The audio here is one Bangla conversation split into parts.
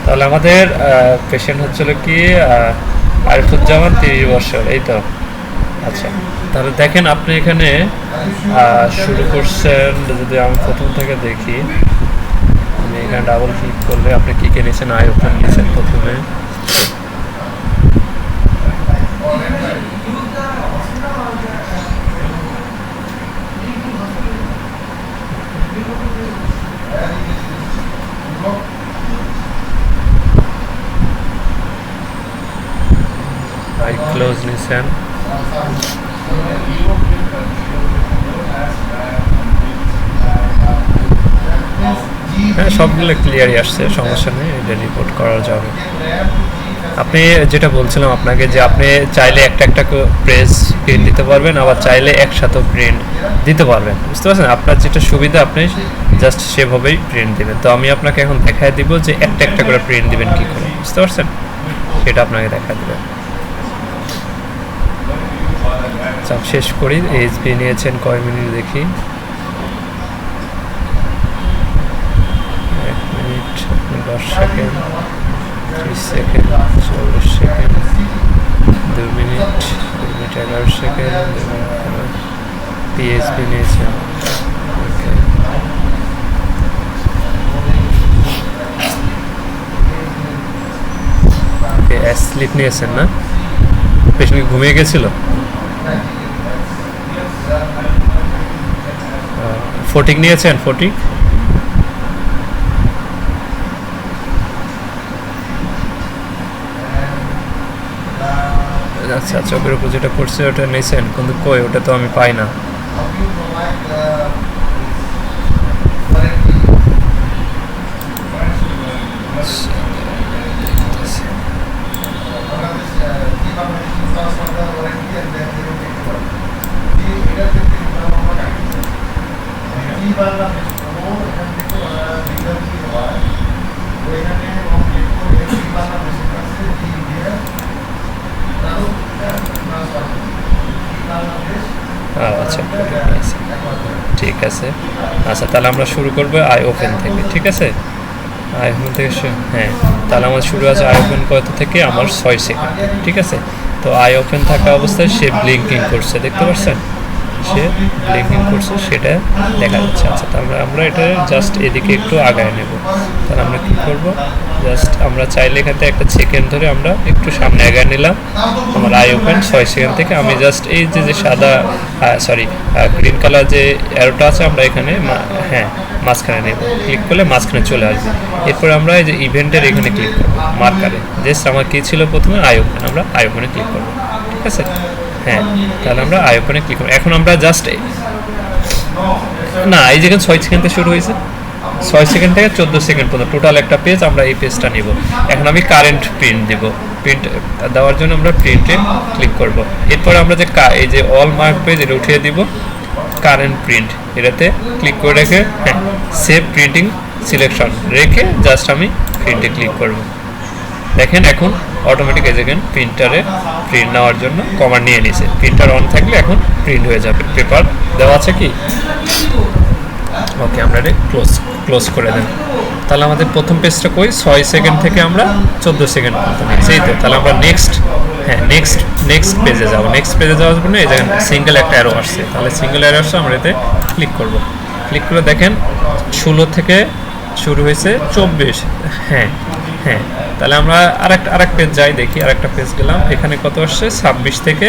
তাহলে আমাদের পেশেন্ট হচ্ছিল কি আরিফুজ্জামান 30 বছর, এই তো। আচ্ছা, তাহলে দেখেন আপনি এখানে শুরু করছেন, যদি আমি প্রথম থেকে দেখি, আমি এখানে ডাবল ক্লিক করলে আপনি কী কে নিয়েছেন, আই ওপেন নিয়েছেন প্রথমে। আই ক্লোজ নিয়েছেন, হ্যাঁ সবগুলো ক্লিয়ারই আসছে, সমস্যা নেই, এটা রিপোর্ট করা যাবে। আপনি যেটা বলছিলাম আপনাকে, যে আপনি চাইলে একটা একটা প্রেস প্রিন্ট দিতে পারবেন, আবার চাইলে একসাথেও প্রিন্ট দিতে পারবেন, বুঝতে পারছেন? আপনার যেটা সুবিধা আপনি জাস্ট সেভাবেই প্রিন্ট দেবেন। তো আমি আপনাকে এখন দেখায় দিব যে একটা একটা করে প্রিন্ট দিবেন কী করে, বুঝতে পারছেন? সেটা আপনাকে দেখা দেবে। চাপ শেষ করি। এইচবি নিয়েছেন কয় মিনিট দেখি, 1 minute 10 second, 30 second, 40 second, 2 minute, 2 minute 11 second. PHB নিয়েছেন, স্লিপ নিয়েছেন না? পেশেন্ট ঘুমিয়ে গেছিল? ফটিক নিয়েছেন? ফটিক আচ্ছা, চোখের উপর যেটা পড়ছে ওটা নিয়েছেন, কিন্তু কই, ওটা তো আমি পাই না। আচ্ছা, ঠিক আছে। আচ্ছা, তাহলে আমরা শুরু করবো আই ওপেন থেকে, ঠিক আছে? আই ওপেন থেকে, হ্যাঁ, তাহলে আমার শুরু আছে আই ওপেন কত থেকে, আমার 6 সেকেন্ড, ঠিক আছে? তো আই ওপেন থাকা অবস্থায় সে ব্লিঙ্কিং করছে, দেখতে পাচ্ছেন? সে ব্লিঙ্কিং করছে, সেটা দেখা যাচ্ছে। আচ্ছা, তাহলে আমরা এটা জাস্ট এদিকে একটু আগায় নেব। তাহলে আমরা কী করবো, জাস্ট আমরা চাইলে এখান থেকে একটা সেকেন্ড ধরে আমরা একটু সামনে আগায় নিলাম। আমার আই ওপেন 6 সেকেন্ড থেকে আমি জাস্ট এই যে সাদা গ্রিন কালার যে অ্যারোটা আছে, আমরা এখানে হ্যাঁ মাঝখানে নেব। ক্লিক করলে মাঝখানে চলে আসবে। এরপর আমরা এই যে ইভেন্টের এখানে ক্লিক করবো, মার্কারে। জাস্ট আমার কী ছিল প্রথমে, আই ওপেন, আমরা আই ওপেনে ক্লিক করবো, ঠিক আছে? হ্যাঁ, তাহলে আমরা আই ওপেনে ক্লিক করবো। এখন আমরা জাস্ট না, এই যেখানে 6 সেকেন্ড থেকে শুরু হয়েছে, 6 সেকেন্ড থেকে 14 সেকেন্ড পর্যন্ত টোটাল একটা পেজ, আমরা এই পেজটা নিব। এখন আমি কারেন্ট প্রিন্ট দিব। প্রিন্ট দেওয়ার জন্য আমরা প্রিন্টে ক্লিক করব। এরপর আমরা যে এই যে অল মার্ক পেজ, এটা উঠিয়ে দিব, কারেন্ট প্রিন্ট এটাতে ক্লিক করে রেখে, হ্যাঁ, সেভ প্রিন্টিং সিলেকশন রেখে জাস্ট আমি প্রিন্টে ক্লিক করব। দেখেন এখন অটোমেটিক এই দেখেন প্রিন্টারে প্রিন্ট নেওয়ার জন্য কমান্ড নিয়ে নিছে। প্রিন্টার অন থাকলে এখন প্রিন্ট হয়ে যাবে। পেপার দেওয়া আছে কি? ওকে, আমরা এটা ক্লোজ করে দেন। তাহলে আমাদের প্রথম পেজটা কই, 6 সেকেন্ড থেকে আমরা 14 সেকেন্ড পর্যন্ত নিয়েছি, এই তো। তাহলে আমরা নেক্সট পেজে যাবো। নেক্সট পেজে যাওয়ার জন্য এই দেখেন সিঙ্গেল একটা অ্যারো আসছে, তাহলে সিঙ্গেল অ্যারো আসছে, আমরা এতে ক্লিক করব। ক্লিক করে দেখেন 16 থেকে শুরু হয়েছে 24, হ্যাঁ হ্যাঁ। তাহলে আমরা আরেক পেজ যাই, দেখি আরেকটা পেজ গেলাম, এখানে কত আসছে, 26 থেকে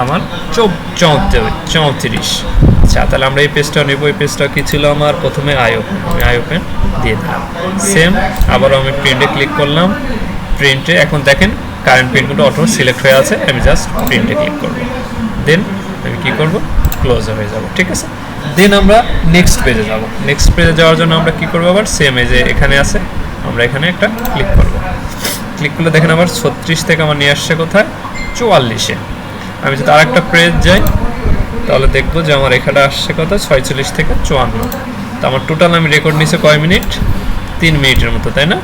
আমার 34। আচ্ছা, তাহলে আমরা এই পেজটা নেব। এই পেজটা কি ছিল আমার, প্রথমে আই ওপেন দিয়ে দিলাম। সেম আবারও আমি প্রিন্টে ক্লিক করলাম। প্রিন্টে এখন দেখেন কারেন্ট প্রিন্টগুলো অটো সিলেক্ট হয়ে আছে, আমি জাস্ট প্রিন্টে ক্লিক করব। দেন আমি কী করব, ক্লোজ হয়ে যাব, ঠিক আছে? দেন আমরা নেক্সট পেজে যাব। নেক্সট পেজে যাওয়ার জন্য আমরা কী করবো, আবার সেম এই যে এখানে আছে, আমরা এখানে একটা ক্লিক করব। ক্লিক করলে দেখেন আবার 36 থেকে আমার নিয়ে আসছে কোথায়, 44-এ। আমি যদি আরেকটা পেজ যাই, তাহলে দেখবো যে আমার এখানে আসছে কত, 46 থেকে 54। তো আমার টোটাল আমি রেকর্ড নিয়েছি কয় মিনিট, 3 মিনিটের মতো, তাই না?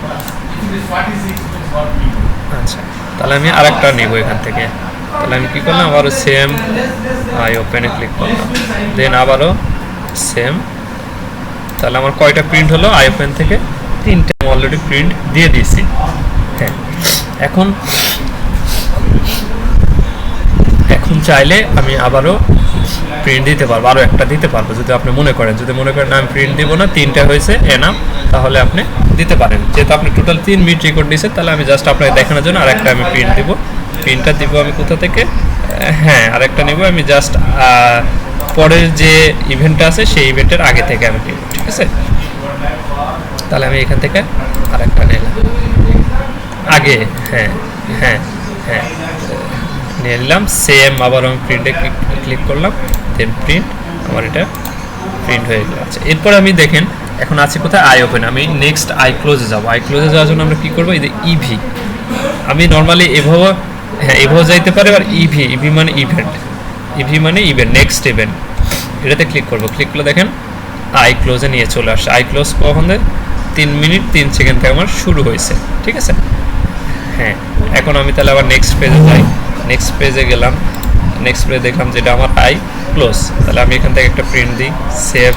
আচ্ছা, তাহলে আমি আরেকটা নেব এখান থেকে। তাহলে আমি কী করলাম, আবারও সেম আই ওপেনে ক্লিক করলাম, দেন আবারও সেম। তাহলে আমার কয়টা প্রিন্ট হলো আই ওপেন থেকে, 3টে। অলরেডি প্রিন্ট দিয়ে দিয়েছি। হ্যাঁ, এখন চাইলে আমি আবারও প্রিন্ট দিতে পারবো, আরও একটা দিতে পারবো যদি আপনি মনে করেন। যদি মনে করেন আমি প্রিন্ট দিব না, 3টা হয়েছে এনাফ, তাহলে আপনি দিতে পারেন। যেহেতু আপনি টোটাল 3 মিনিট রেকর্ড দিয়েছেন, তাহলে আমি জাস্ট আপনাকে দেখানোর জন্য আরেকটা আমি প্রিন্ট দিব। প্রিন্টটা দিব আমি কোথা থেকে? হ্যাঁ, আরেকটা নেব আমি জাস্ট পরের যে ইভেন্টটা আছে সেই ইভেন্টের আগে থেকে আমি নেব, ঠিক আছে? তাহলে আমি এখান থেকে আরেকটা নিলাম আগে। হ্যাঁ হ্যাঁ হ্যাঁ, নিয়ে নিলাম। সেম আবার আমি প্রিন্টে ক্লিক করলাম, দেন প্রিন্ট, আমার এটা প্রিন্ট হয়ে গেল। আচ্ছা, এরপর আমি দেখেন এখন আছে কোথায়? I open. আমি নেক্সট আই ক্লোজে যাবো। আই ক্লোজে যাওয়ার জন্য আমরা কী করবো? এই যে ইভি, আমি নর্মালি এভাবে, হ্যাঁ এভাবে যাইতে পারে। আর ইভি মানে ইভেন্ট, ইভি মানে ইভেন্ট, নেক্সট ইভেন্ট, এটাতে ক্লিক করবো। ক্লিক করলে দেখেন আই ক্লোজে নিয়ে চলে আসছে। আই ক্লোজ কখন? 3 মিনিট 3 সেকেন্ড থেকে আমার শুরু হয়েছে, ঠিক আছে? হ্যাঁ, এখন আমি তাহলে আবার নেক্সট পেজে যাই। নেক্সট পেজে গেলাম, নেক্সট পেজে দেখলাম যেটা আমার আই ক্লোজ। তাহলে আমি এখান থেকে একটা প্রিন্ট দিই, সেভ,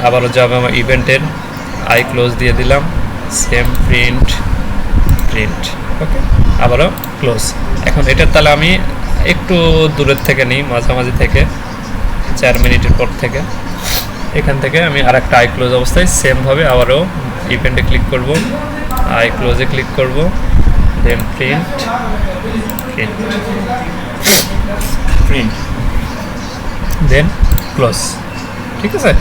আবারও যাবে আমার ইভেন্টের, আই ক্লোজ দিয়ে দিলাম, সেম প্রিন্ট, ওকে, আবারও ক্লোজ। এখন এটার তাহলে আমি একটু দূরের থেকে নিই, মাঝামাঝি থেকে 4 মিনিটের পর থেকে। এখান থেকে আমি আরেকটা আই ক্লোজ অবস্থায় সেমভাবে আবারও ইভেন্টে ক্লিক করব, আই ক্লোজে ক্লিক করব, দেন প্রিন্ট, দেন ক্লোজ, ঠিক আছে?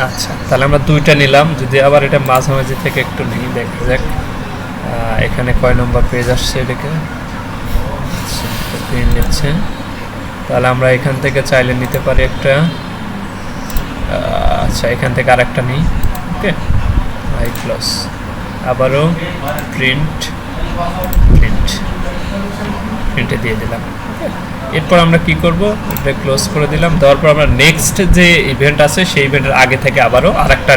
আচ্ছা, তাহলে আমরা 2টা নিলাম। যদি আবার এটা মাঝামাঝি থেকে একটু নিই, দেখা যাক এখানে কয় নম্বর পেজ আসছে, এটাকে প্রিন্ট নিচ্ছে। তাহলে আমরা এখান থেকে চাইলে নিতে পারি একটা। আচ্ছা, এখান থেকে আরেকটা নিই, ওকে, আই ক্লোজ, আবারও প্রিন্টে দিয়ে দিলাম। এরপর আমরা কি করব? এটা ক্লোজ করে দিলাম। দেওয়ার পর আমরা নেক্সট যে ইভেন্ট আছে সেই ইভেন্টের আগে থেকে আবারও আরেকটা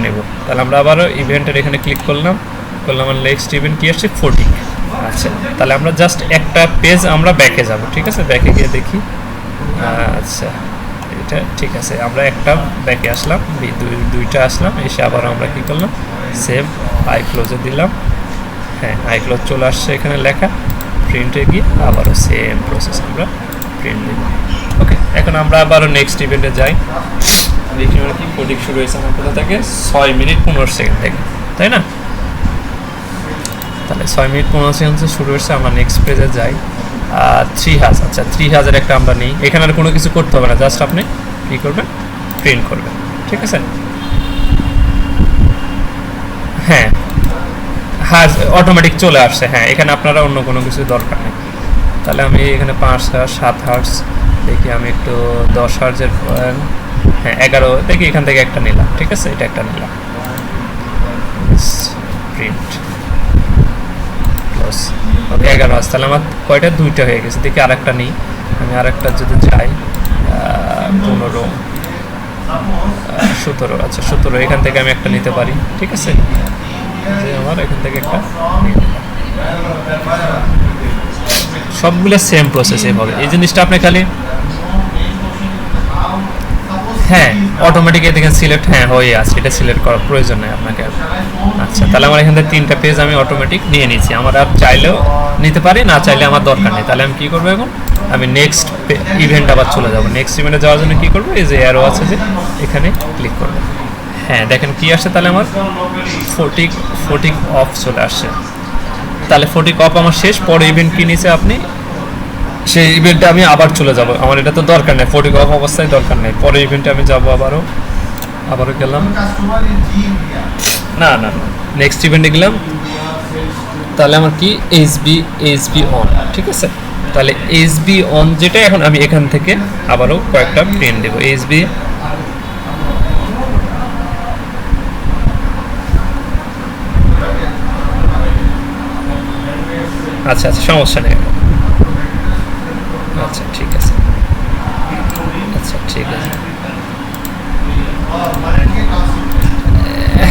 নেব। তাহলে আমরা আবারও ইভেন্টের এখানে ক্লিক করলাম। আর নেক্সট ইভেন্ট কি আসছে? 40। আচ্ছা, তাহলে আমরা জাস্ট একটা পেজ আমরা ব্যাকে যাব, ঠিক আছে? ব্যাকে গিয়ে দেখি। আচ্ছা, এটা ঠিক আছে, আমরা একটা ব্যাকে আসলাম, দুইটা আসলাম, এসে আবার আমরা কি করলাম? সেভ, আই ক্লোজে দিলাম। হ্যাঁ, আই ক্লোজ চলে আসছে এখানে লেখা। প্রিন্টে গিয়ে আবারও সেম প্রসেস আমরা প্রিন্ট দিব। ওকে, এখন আমরা আবারও নেক্সট ইভেন্টে যাই। দেখি আমরা কি কোডিং শুরু হয়েছে আমার কোথা থেকে? 6 মিনিট 15 সেকেন্ড থেকে, তাই না? তাহলে 6 মিনিট 15 সেকেন্ড শুরু হয়েছে। আমরা নেক্সট পেজে যাই। 3000, আচ্ছা 3000 একটা আমরা নিই। এখানে আর কোনো কিছু করতে হবে না, জাস্ট আপনি কী করবেন? প্রিন্ট করবেন, ঠিক আছে? হ্যাঁ, অটোমেটিক চলে আসছে। হ্যাঁ, এখানে আপনারা অন্য কোনো কিছু দরকার নেই। তাহলে আমি এখানে 5 হার্জ, 7 হার্জ দেখি, আমি একটু 10 হার্জের, হ্যাঁ 11 দেখি, এখান থেকে একটা নিলাম, ঠিক আছে? এটা একটা নিলাম, প্রিন্ট, ক্লোজ, ওকে, 11 হার্জ। তাহলে আমার কয়টা? 2টা হয়ে গেছে। দেখি আরেকটা নিই। আমি আরেকটা যদি যাই, 15, 17, আচ্ছা 17, এখান থেকে আমি একটা নিতে পারি, ঠিক আছে? যে আমার এখান থেকে একটা সবগুলো সেম প্রসেস হবে। এই জিনিসটা আপনি খালি, হ্যাঁ অটোমেটিক এদিকে সিলেক্ট, হ্যাঁ হয়ে আছে, এটা সিলেক্ট করার প্রয়োজন নেই আপনাকে। আচ্ছা, তাহলে আমার এখান থেকে 3টা পেজ আমি অটোমেটিক নিয়ে নিয়েছি। আমার আর চাইলেও নিতে পারি, না চাইলে আমার দরকার নেই। তাহলে আমি কী করবো? এখন আমি নেক্সট ইভেন্ট আবার চলে যাবো। নেক্সট ইভেন্টে যাওয়ার জন্য কী করবো? এই যে অ্যারো আছে যে, এখানে ক্লিক করবো। হ্যাঁ, দেখেন কি আসছে? তাহলে আমার 40 অফ চলে আসছে। তাহলে 40 অফ আমার শেষ। পরে ইভেন্ট কি নিয়েছে আপনি, সেই ইভেন্টে আমি আবার চলে যাব। আমার এটা তো দরকার নেই, 40 অফ অবস্থায় দরকার নেই। পরে ইভেন্টে আমি যাব, আবারও গেলাম, না নেক্সট ইভেন্টে গেলাম। তাহলে আমার কি? এইচবি অন, ঠিক আছে? তাহলে এইচবি অন যেটা, এখন আমি এখান থেকে আবারও কয়েকটা প্রিন্ট দেবো। এইচবি, আচ্ছা সমস্যা নেই। আচ্ছা ঠিক আছে,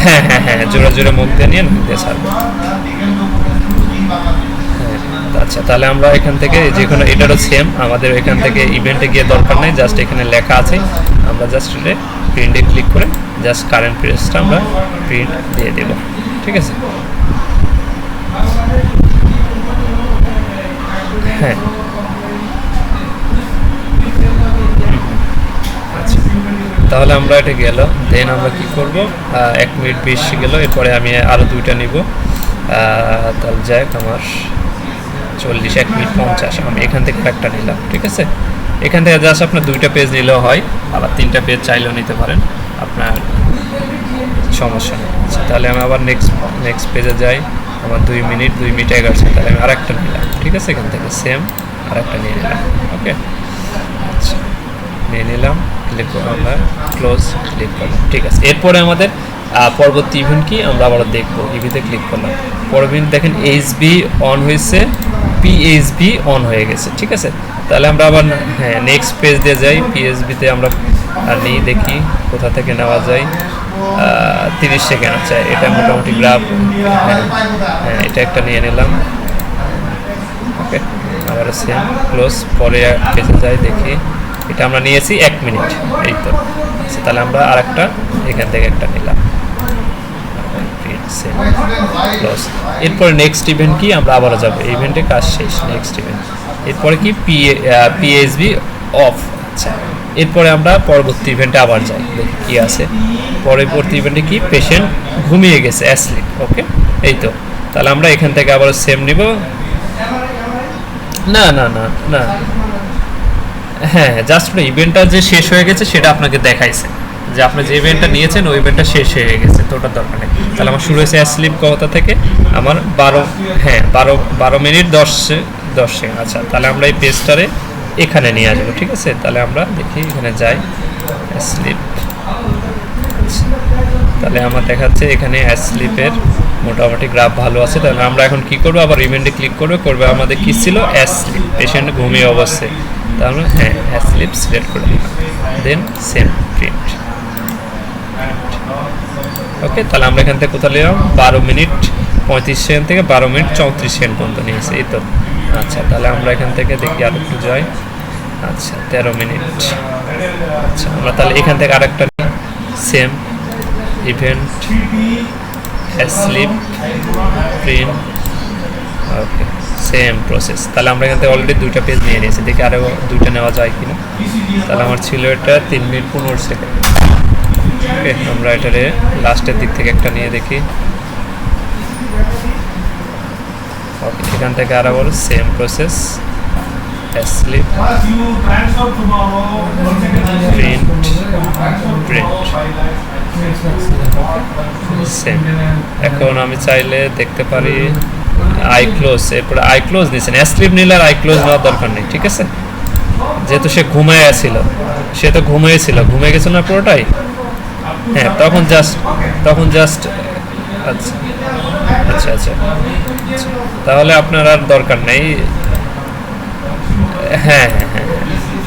হ্যাঁ জোরে মুখ দিয়ে নিয়ে দিয়ে ছাড়বো। আচ্ছা, তাহলে আমরা এখান থেকে যে কোনো, এটারও সেম, আমাদের এখান থেকে ইভেন্টে গিয়ে দরকার নেই, জাস্ট এখানে লেখা আছে, আমরা জাস্ট এটা প্রিন্টে ক্লিক করে জাস্ট কারেন্ট পেজটা আমরা প্রিন্ট দিয়ে দেব, ঠিক আছে। হ্যাঁ, আচ্ছা, তাহলে আমরা এটা গেল। দেন আমরা কি করব, 1 মিনিট 20 গেল, এরপরে আমি আরও 2টা নিব। তাহলে যাক আমার 40, 1 মিনিট 50, আমি এখান থেকে একটা নিলাম, ঠিক আছে। এখান থেকে জাস্ট আপনার 2টা পেজ নিলেও হয়, আবার 3টা পেজ চাইলেও নিতে পারেন, আপনার সমস্যা নেই। আচ্ছা, তাহলে আমি আবার নেক্সট পেজে যাই। আমার 2 মিনিট 11 সেকেন্ড, তাহলে আমি আরেকটা নিলাম, ঠিক আছে। এখান থেকে সেম আরেকটা নিয়ে নিলাম, ওকে। আচ্ছা, নিয়ে নিলাম, ক্লিক করে আমরা ক্লোজ ক্লিক করলাম, ঠিক আছে। এরপরে আমাদের পরবর্তী ইভেন্ট কি আমরা আবার দেখবো। ইভিতে ক্লিক করলাম, পরবর্তী দেখেন এইচবি অন হয়েছে, পিএইচবি অন হয়ে গেছে, ঠিক আছে। তাহলে আমরা আবার হ্যাঁ নেক্সট পেজ দিয়ে যাই। পিএইচবিতে আমরা নিই, দেখি কোথা থেকে নেওয়া যায়। 30 সেকেন্ড, আচ্ছা এটা মোটামুটি গ্রাফ। হ্যাঁ, এটা একটা নিয়ে নিলাম, ওকে। আবার সেম ক্লোজ, পরে পেজে যাই, দেখি এটা আমরা নিয়েছি 1 মিনিট, এই তো। আচ্ছা, তাহলে আমরা আরেকটা এখান থেকে একটা নিলাম, ক্লোজ। এরপরে নেক্সট ইভেন্ট কি আমরা আবারও যাবো, ইভেন্টে কাজ শেষ, নেক্সট ইভেন্ট। এরপরে কি পিএইচবি অফ। আচ্ছা, এরপরে আমরা পরবর্তী ইভেন্টে আবার যাই, দেখি কি আছে। পরবর্তী ইভেন্টে কি পেশেন্ট ঘুমিয়ে গেছে, অ্যাসলিপ, ওকে, এই তো। তাহলে আমরা এখান থেকে আবার সেম নিব। না না না না, হ্যাঁ, জাস্ট ইভেন্টটা যে শেষ হয়ে গেছে সেটা আপনাকে দেখাইছে, যে আপনি যে ইভেন্টটা নিয়েছেন ওই ইভেন্টটা শেষ হয়ে গেছে, তো ওটার দরকার নেই। তাহলে আমার শুরু হয়েছে স্লিপ কথা থেকে, আমার 12 মিনিট 10 সেকেন্ড। আচ্ছা, তাহলে আমরা এই পেজটারে এখানে নিয়ে আসবো, ঠিক আছে। তাহলে আমরা দেখি এখানে যাই, স্লিপ। তাহলে আমার দেখাচ্ছে এখানে স্লিপের মোটামুটি গ্রাফ ভালো আছে। তাহলে আমরা এখন কি করবো, আবার ইভেন্টে ক্লিক করবে আমাদের কি ছিল, স্লিপ, পেশেন্ট ঘুমিয়ে অবস্থায়। তাহলে হ্যাঁ স্লিপ সিলেক্ট করে দিলাম, দেন সেম প্রিন্ট, ওকে। তাহলে আমরা এখান থেকে কোথাও নিলাম 12 মিনিট 35 সেকেন্ড থেকে 12 মিনিট 34 সেকেন্ড পর্যন্ত নিয়েছে, এই তো। আচ্ছা, তাহলে আমরা এখান থেকে দেখি আর একটু যাই। আচ্ছা, 13 মিনিট। আচ্ছা, আমরা তাহলে এখান থেকে আরেকটা নিই, সেম ইভেন্ট স্লিপ প্রিন্ট, ওকে, সেম প্রসেস। তাহলে আমরা এখান থেকে অলরেডি 2টা পেজ নিয়ে নিয়েছি, দেখি আরও 2টা নেওয়া যায় কিনা। তাহলে আমার ছিল এটা 3 মিনিট 15 সেকেন্ড, ওকে। আমরা এটারে লাস্টের দিক থেকে একটা নিয়ে দেখি, ওকে। এখান থেকে আরও বলো same process, slip print same. এখন আমি চাইলে দেখতে পারি আই ক্লোজ, এরপরে আই ক্লোজ নিয়েছেন, স্লিপ নিলে আর আই ক্লোজ নেওয়ার দরকার নেই, ঠিক আছে। যেহেতু সে ঘুমিয়ে ঘুমিয়ে গেছিল না পুরোটাই, হ্যাঁ, তখন জাস্ট আচ্ছা আচ্ছা আচ্ছা, তাহলে আপনার আর দরকার নেই। হ্যাঁ হ্যাঁ হ্যাঁ,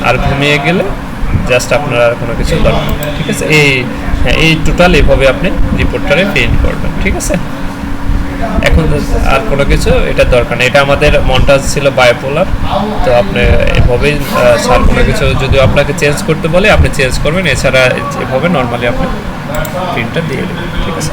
আর ঘুমিয়ে গেলে জাস্ট আপনার আর কোনো কিছু দরকার, ঠিক আছে। এই টোটাল এইভাবে আপনি রিপোর্টটারে প্রিন্ট করবেন, ঠিক আছে। এখন আর কোনো কিছু এটার দরকার নেই, এটা আমাদের মন্টাজ ছিল বায়োপোলার। তো আপনি এভাবেই স্যার কোনো কিছু যদি আপনাকে চেঞ্জ করতে বলে আপনি চেঞ্জ করবেন, এছাড়া এভাবে নর্মালি আপনি প্রিন্টটা দিয়ে দেবেন, ঠিক আছে।